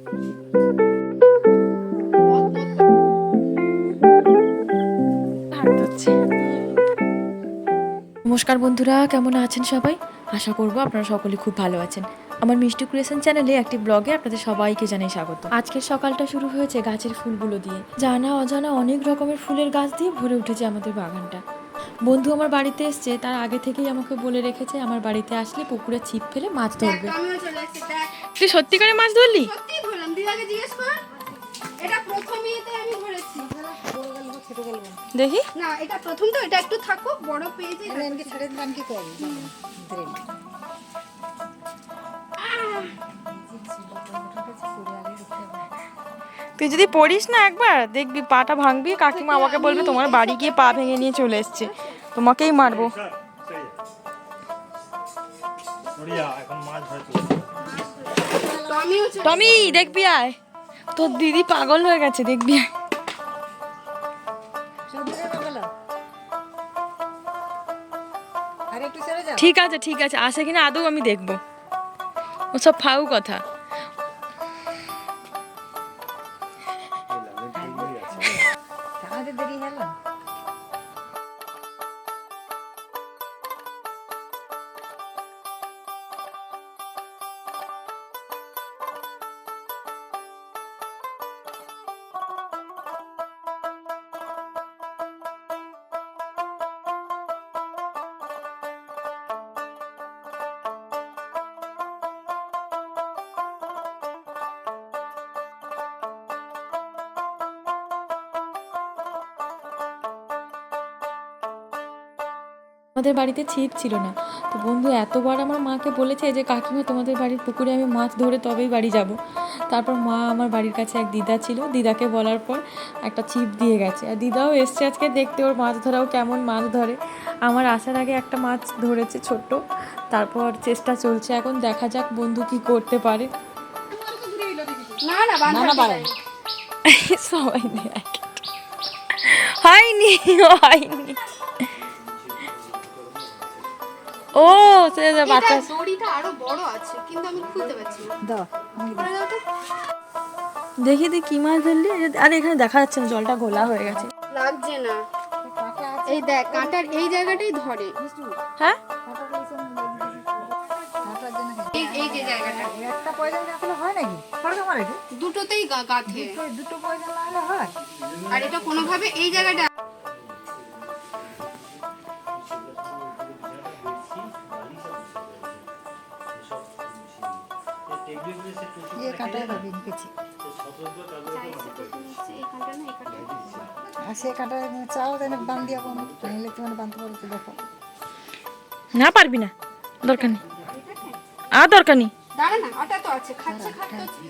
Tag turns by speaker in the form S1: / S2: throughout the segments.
S1: নমস্কার বন্ধুরা, কেমন আছেন সবাই? আশা করব আপনারা সকলে খুব ভালো আছেন। আমার মিষ্টি ক্রিয়েশন চ্যানেলে একটি ব্লগে আপনাদের সবাইকে জানাই স্বাগত। আজকের সকালটা শুরু হয়েছে গাছের ফুলগুলো দিয়ে। জানা অজানা অনেক রকমের ফুলের গাছ দিয়ে ভরে উঠেছে আমাদের বাগানটা। বন্ধু আমার বাড়িতে এসছে, তার আগে থেকেই আমাকে বলে রেখেছে আমার বাড়িতে আসলে পুকুরে ছিপ ফেলে মাছ ধরবে। তুই সত্যি করে মাছ ধরলি?
S2: সত্যি ধরলাম, দিদাকে জিজ্ঞেস কর। এটা প্রথমেইতে আমি ধরেছি।
S1: দেখি
S2: না, এটা প্রথম তো, এটা একটু থাকো, বড় পেয়েছে।
S3: এনকে ছেড়ে দিলাম কি করব
S1: তুই যদি পড়িস না একবার দেখবি পাটা ভাঙবি, কাকিমা আমাকে বলবে তোমার বাড়ি গিয়ে পা ভেঙে নিয়ে চলে এসছে, তোমাকেই মারবো। টমি দেখবি আয়, তোর দিদি পাগল হয়ে গেছে, দেখবি আয়। ঠিক আছে ঠিক আছে, আসে কিনা আদৌ আমি দেখবো, ওসব ফাউ কথা।
S3: দেরি হলো।
S1: আমাদের বাড়িতে ছিপ ছিল না, তো বন্ধু এতবার আমার মাকে বলেছে যে কাকিমা তোমাদের বাড়ির পুকুরে আমি মাছ ধরে তবেই বাড়ি যাব। তারপর মা আমার বাড়ির কাছে এক দিদা ছিল, দিদাকে বলার পর একটা ছিপ দিয়ে গেছে, আর দিদাও এসছে আজকে দেখতে ওর মাছ ধরাও কেমন মাছ ধরে। আমার আসার আগে একটা মাছ ধরেছে ছোট্ট, তারপর চেষ্টা চলছে, এখন দেখা যাক বন্ধু কি করতে পারে।
S2: না না,
S1: সবাই হয়নি হয়নি। ও সে বাচ্চা
S2: দড়িটা আরো বড় আছে, কিন্তু আমি খুলতে পারছি না।
S3: দাও
S1: দেখি তুই কি মাছ ধরলি? আরে এখানে দেখা যাচ্ছে না, জলটা ঘোলা হয়ে গেছে,
S2: লাগছে না। এই দেখ, কাঁটার এই জায়গাটাই ধরে।
S1: হ্যাঁ
S2: এই যে জায়গাটা,
S3: একটা পয়সা রাখলে হয় নাকি? খড়গা মারে কি?
S2: দুটোতেই গাঁথে।
S3: দুটো পয়সা না হলে হয়?
S2: আর এটা কোনোভাবে এই জায়গাটা
S3: ये काटा है बिन के ची আর সে কাটা চাও দেন বাঁধ দিয়া কোন নাইলে তুমি বাঁধতে পারো তো দেখো।
S1: না পারবি না, দরকার নেই, আর দরকার নেই।
S2: দাঁড়া না, ওটা তো আছে, খাচ্ছে খাচ্ছে।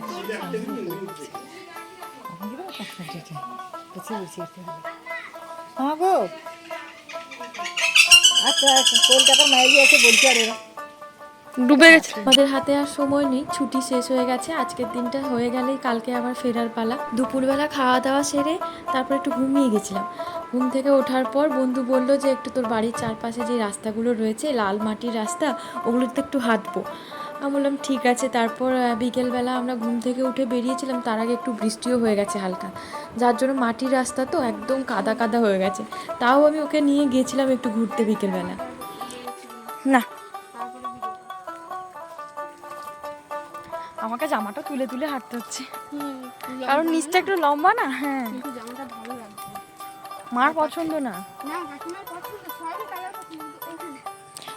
S3: হ্যাঁ গো, আচ্ছা কলকাতার মাইজি আছে বলছি। আর এরা
S1: ডুবে গেছে। আমাদের হাতে আর সময় নেই, ছুটি শেষ হয়ে গেছে, আজকের দিনটা হয়ে গেলেই কালকে আবার ফেরার পালা। দুপুরবেলা খাওয়া দাওয়া সেরে তারপর একটু ঘুমিয়ে গেছিলাম। ঘুম থেকে ওঠার পর বন্ধু বলল যে একটু তোর বাড়ির চারপাশে যে রাস্তাগুলো রয়েছে লাল মাটির রাস্তা, ওগুলোতে একটু হাঁটবো। আমি বললাম ঠিক আছে। তারপর বিকেলবেলা আমরা ঘুম থেকে উঠে বেরিয়েছিলাম, তার আগে একটু বৃষ্টিও হয়ে গেছে হালকা, যার জন্য মাটির রাস্তা তো একদম কাদা কাদা হয়ে গেছে, তাও আমি ওকে নিয়ে গিয়েছিলাম একটু ঘুরতে বিকেলবেলা। না, আমাকে জামাটা তুলে তুলে হাঁটতে হচ্ছে, কারণ নিচটা একটু লম্বা না। হ্যাঁ,
S2: জামাটা ভালো লাগছে।
S1: মার পছন্দ না।
S2: না, কাকিমার পছন্দ, সবারই কালার পছন্দ।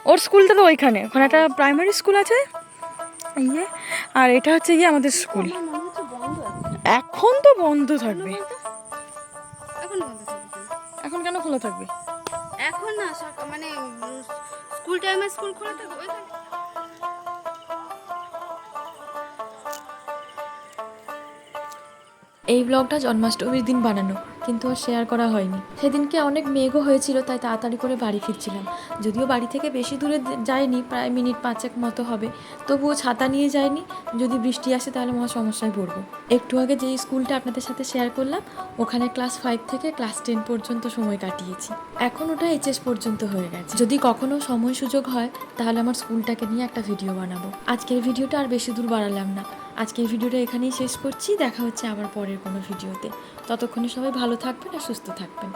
S1: ওর স্কুলটা তো ওইখানে, ওখানে একটা প্রাইমারি স্কুল আছে ইয়ে, আর এটা হচ্ছে গিয়ে আমাদের স্কুল।
S2: আমার মনে হচ্ছে বন্ধ আছে।
S1: এখন তো বন্ধ থাকবে।
S2: এখন বন্ধ থাকবে?
S1: এখন কেন খোলা থাকবে?
S2: এখন না, মানে স্কুল টাইমে স্কুল খোলা থাকবে ওইখানে।
S1: এই ব্লগটা জন্মাষ্টমীর দিন বানানো, কিন্তু আর শেয়ার করা হয়নি। সেদিনকে অনেক মেঘও হয়েছিল, তাই তাড়াতাড়ি করে বাড়ি ফিরছিলাম। যদিও বাড়ি থেকে বেশি দূরে যায়নি, প্রায় মিনিট 5 মতো হবে, তবুও ছাতা নিয়ে যায়নি, যদি বৃষ্টি আসে তাহলে মহা সমস্যায় পড়বো। একটু আগে যেই স্কুলটা আপনাদের সাথে শেয়ার করলাম, ওখানে ক্লাস 5 থেকে ক্লাস 10 পর্যন্ত সময় কাটিয়েছি। এখন ওটা এইচএস পর্যন্ত হয়ে গেছে। যদি কখনো সময় সুযোগ হয় তাহলে আমার স্কুলটাকে নিয়ে একটা ভিডিও বানাবো। আজকের ভিডিওটা আর বেশি দূর বাড়ালাম না। আজকের ভিডিওটা এখানেই শেষ করছি, দেখা হচ্ছে আবার পরের কোনো ভিডিওতে। ততক্ষণে সবাই ভালো থাকবেন আর সুস্থ থাকবেন।